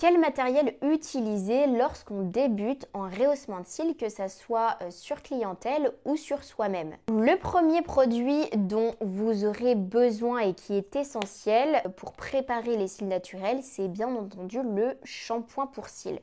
Quel matériel utiliser lorsqu'on débute en rehaussement de cils, que ça soit sur clientèle ou sur soi-même? Le premier produit dont vous aurez besoin et qui est essentiel pour préparer les cils naturels, c'est bien entendu le shampoing pour cils.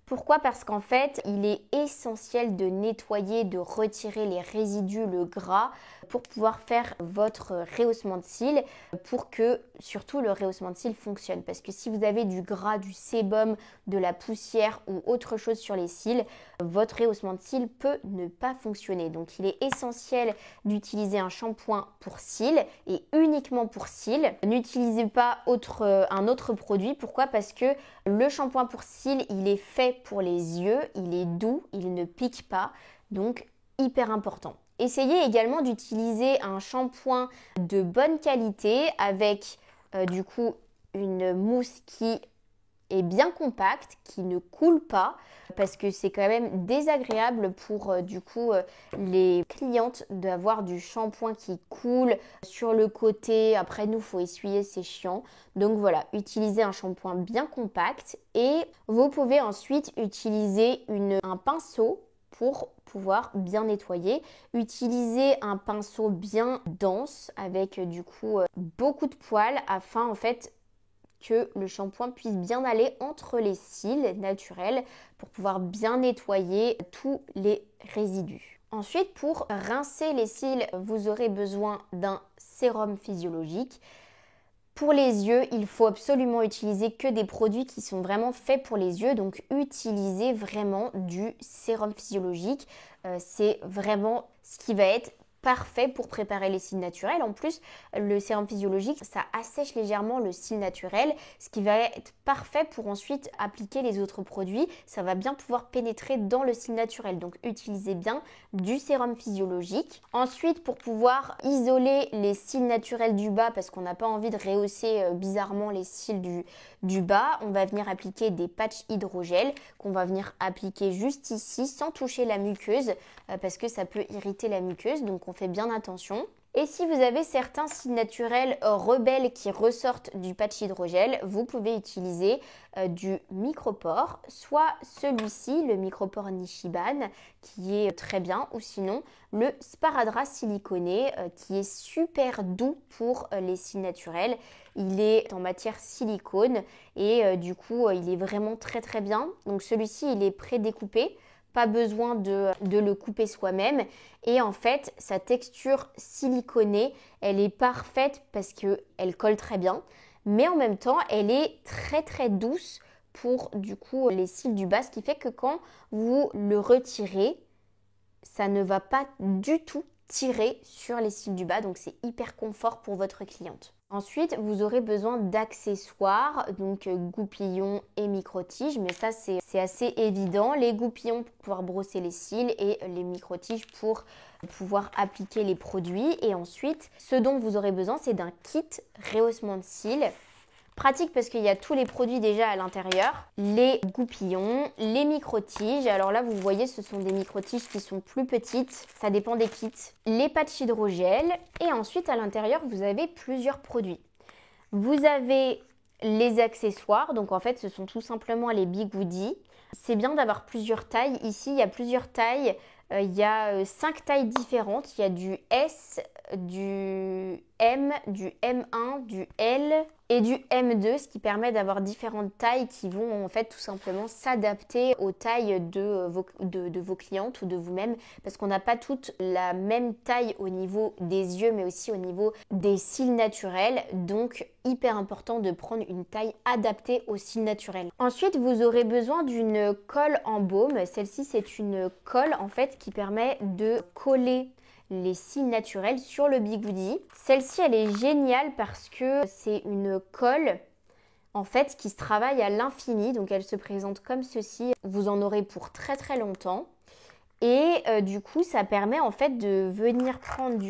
Pourquoi? Parce qu'en fait, il est essentiel de nettoyer, de retirer les résidus, le gras, pour pouvoir faire votre rehaussement de cils, pour que surtout le rehaussement de cils fonctionne. Parce que si vous avez du gras, du sébum, de la poussière ou autre chose sur les cils, votre rehaussement de cils peut ne pas fonctionner. Donc il est essentiel d'utiliser un shampoing pour cils et uniquement pour cils. N'utilisez pas un autre produit. Pourquoi? Parce que le shampoing pour cils, il est fait pour les yeux, il est doux, il ne pique pas, donc hyper important. Essayez également d'utiliser un shampoing de bonne qualité avec du coup une mousse qui est bien compacte, qui ne coule pas, parce que c'est quand même désagréable pour les clientes d'avoir du shampoing qui coule sur le côté. Après nous, il faut essuyer, c'est chiant. Donc voilà, utilisez un shampoing bien compact et vous pouvez ensuite utiliser un pinceau pour pouvoir bien nettoyer. Utilisez un pinceau bien dense avec beaucoup de poils afin en fait que le shampoing puisse bien aller entre les cils naturels pour pouvoir bien nettoyer tous les résidus. Ensuite, pour rincer les cils, vous aurez besoin d'un sérum physiologique. Pour les yeux, il faut absolument utiliser que des produits qui sont vraiment faits pour les yeux. Donc, utilisez vraiment du sérum physiologique. C'est vraiment ce qui va être parfait pour préparer les cils naturels. En plus, le sérum physiologique, ça assèche légèrement le cil naturel, ce qui va être parfait pour ensuite appliquer les autres produits. Ça va bien pouvoir pénétrer dans le cil naturel. Donc, utilisez bien du sérum physiologique. Ensuite, pour pouvoir isoler les cils naturels du bas, parce qu'on n'a pas envie de rehausser bizarrement les cils du bas, on va venir appliquer des patchs hydrogel qu'on va venir appliquer juste ici sans toucher la muqueuse parce que ça peut irriter la muqueuse, donc on fait bien attention. Et si vous avez certains cils naturels rebelles qui ressortent du patch hydrogel, vous pouvez utiliser du micropore, soit celui-ci, le micropore Nishiban, qui est très bien, ou sinon le sparadrap siliconé, qui est super doux pour les cils naturels. Il est en matière silicone et il est vraiment très très bien. Donc celui-ci, il est prédécoupé. Pas besoin de le couper soi-même et en fait sa texture siliconée elle est parfaite parce qu'elle colle très bien mais en même temps elle est très très douce pour les cils du bas, ce qui fait que quand vous le retirez ça ne va pas du tout tirer sur les cils du bas, donc c'est hyper confort pour votre cliente. Ensuite, vous aurez besoin d'accessoires, donc goupillons et micro-tiges, mais ça c'est assez évident. Les goupillons pour pouvoir brosser les cils et les micro-tiges pour pouvoir appliquer les produits. Et ensuite, ce dont vous aurez besoin, c'est d'un kit rehaussement de cils. Pratique parce qu'il y a tous les produits déjà à l'intérieur, les goupillons, les micro-tiges. Alors là, vous voyez, ce sont des micro-tiges qui sont plus petites, ça dépend des kits. Les patchs hydrogel et ensuite à l'intérieur, vous avez plusieurs produits. Vous avez les accessoires, donc en fait, ce sont tout simplement les bigoudis. C'est bien d'avoir plusieurs tailles. Ici, il y a plusieurs tailles. Il y a 5 tailles différentes. Il y a du S, du M, du M1, du L et du M2, ce qui permet d'avoir différentes tailles qui vont en fait tout simplement s'adapter aux tailles de vos clientes ou de vous-même parce qu'on n'a pas toutes la même taille au niveau des yeux mais aussi au niveau des cils naturels, donc hyper important de prendre une taille adaptée aux cils naturels. Ensuite, vous aurez besoin d'une colle en baume. Celle-ci, c'est une colle en fait qui permet de coller les cils naturels sur le bigoudi. Celle-ci, elle est géniale parce que c'est une colle en fait qui se travaille à l'infini. Donc elle se présente comme ceci. Vous en aurez pour très très longtemps. Et ça permet en fait de venir prendre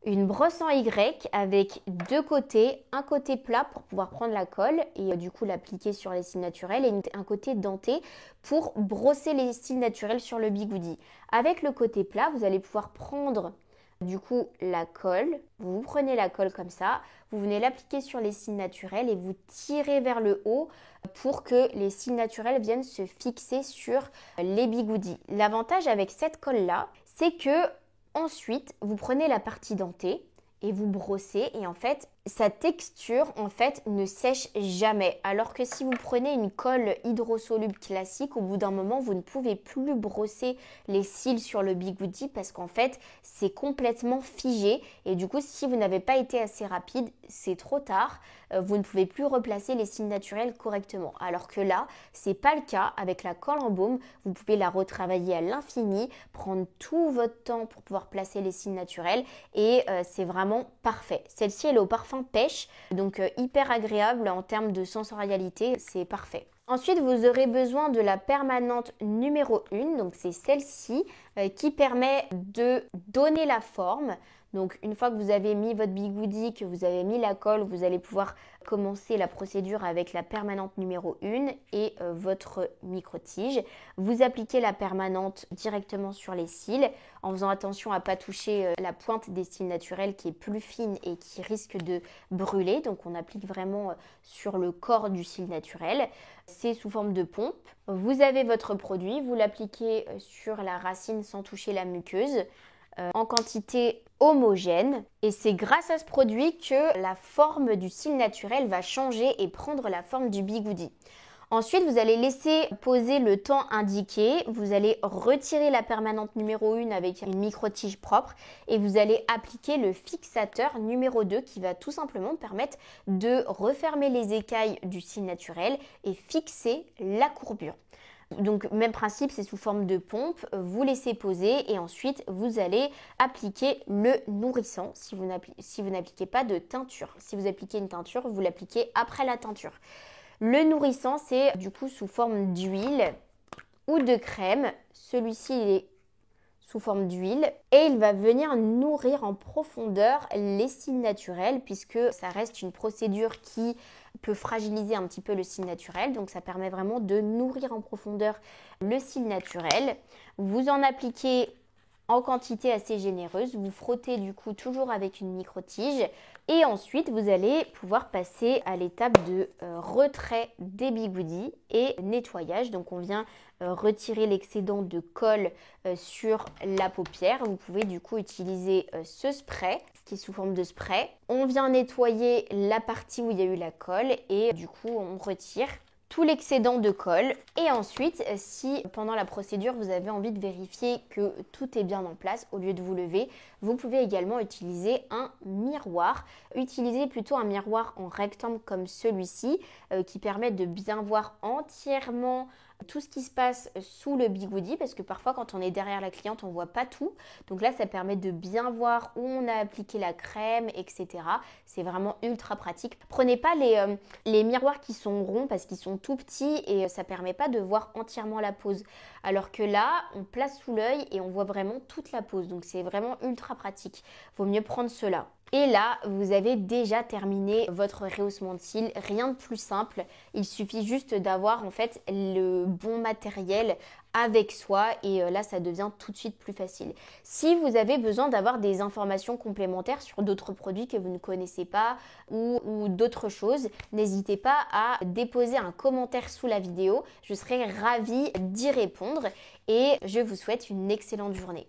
une brosse en Y avec deux côtés, un côté plat pour pouvoir prendre la colle et l'appliquer sur les cils naturels et un côté denté pour brosser les cils naturels sur le bigoudi. Avec le côté plat, vous allez pouvoir prendre du coup la colle. Vous prenez la colle comme ça, vous venez l'appliquer sur les cils naturels et vous tirez vers le haut pour que les cils naturels viennent se fixer sur les bigoudis. L'avantage avec cette colle-là, c'est que ensuite vous prenez la partie dentée et vous brossez et en fait sa texture en fait ne sèche jamais, alors que si vous prenez une colle hydrosoluble classique, au bout d'un moment vous ne pouvez plus brosser les cils sur le bigoudi parce qu'en fait c'est complètement figé et du coup si vous n'avez pas été assez rapide, c'est trop tard, vous ne pouvez plus replacer les cils naturels correctement, alors que là c'est pas le cas. Avec la colle en baume, vous pouvez la retravailler à l'infini, prendre tout votre temps pour pouvoir placer les cils naturels et c'est vraiment parfait. Celle-ci elle est au parfum pêche, donc hyper agréable en termes de sensorialité, c'est parfait. Ensuite, vous aurez besoin de la permanente numéro 1, donc c'est celle-ci qui permet de donner la forme. Donc une fois que vous avez mis votre bigoudi, que vous avez mis la colle, vous allez pouvoir commencer la procédure avec la permanente numéro 1 et votre micro-tige. Vous appliquez la permanente directement sur les cils en faisant attention à ne pas toucher la pointe des cils naturels qui est plus fine et qui risque de brûler. Donc on applique vraiment sur le corps du cil naturel. C'est sous forme de pompe. Vous avez votre produit, vous l'appliquez sur la racine sans toucher la muqueuse en quantité homogène et c'est grâce à ce produit que la forme du cil naturel va changer et prendre la forme du bigoudi. Ensuite, vous allez laisser poser le temps indiqué, vous allez retirer la permanente numéro 1 avec une micro-tige propre et vous allez appliquer le fixateur numéro 2 qui va tout simplement permettre de refermer les écailles du cil naturel et fixer la courbure. Donc même principe, c'est sous forme de pompe, vous laissez poser et ensuite vous allez appliquer le nourrissant si vous n'appliquez pas de teinture. Si vous appliquez une teinture, vous l'appliquez après la teinture. Le nourrissant, c'est du coup sous forme d'huile ou de crème. Celui-ci, il est sous forme d'huile et il va venir nourrir en profondeur les cils naturels puisque ça reste une procédure qui peut fragiliser un petit peu le cil naturel, donc ça permet vraiment de nourrir en profondeur le cil naturel. Vous en appliquez en quantité assez généreuse, vous frottez du coup toujours avec une micro-tige et ensuite vous allez pouvoir passer à l'étape de retrait des bigoudis et nettoyage. Donc on vient retirer l'excédent de colle sur la paupière. Vous pouvez du coup utiliser ce spray qui est sous forme de spray. On vient nettoyer la partie où il y a eu la colle et du coup on retire tout l'excédent de colle et ensuite si pendant la procédure vous avez envie de vérifier que tout est bien en place au lieu de vous lever, vous pouvez également utiliser un miroir. Utilisez plutôt un miroir en rectangle comme celui-ci qui permet de bien voir entièrement tout ce qui se passe sous le bigoudi parce que parfois quand on est derrière la cliente on voit pas tout, donc là ça permet de bien voir où on a appliqué la crème, etc. C'est vraiment ultra pratique. Prenez pas les miroirs qui sont ronds parce qu'ils sont tout petits et ça permet pas de voir entièrement la pose, alors que là on place sous l'œil et on voit vraiment toute la pose, donc c'est vraiment ultra pratique. Vaut mieux prendre cela. Et là, vous avez déjà terminé votre rehaussement de cils. Rien de plus simple. Il suffit juste d'avoir en fait le bon matériel avec soi et là, ça devient tout de suite plus facile. Si vous avez besoin d'avoir des informations complémentaires sur d'autres produits que vous ne connaissez pas ou d'autres choses, n'hésitez pas à déposer un commentaire sous la vidéo. Je serai ravie d'y répondre et je vous souhaite une excellente journée.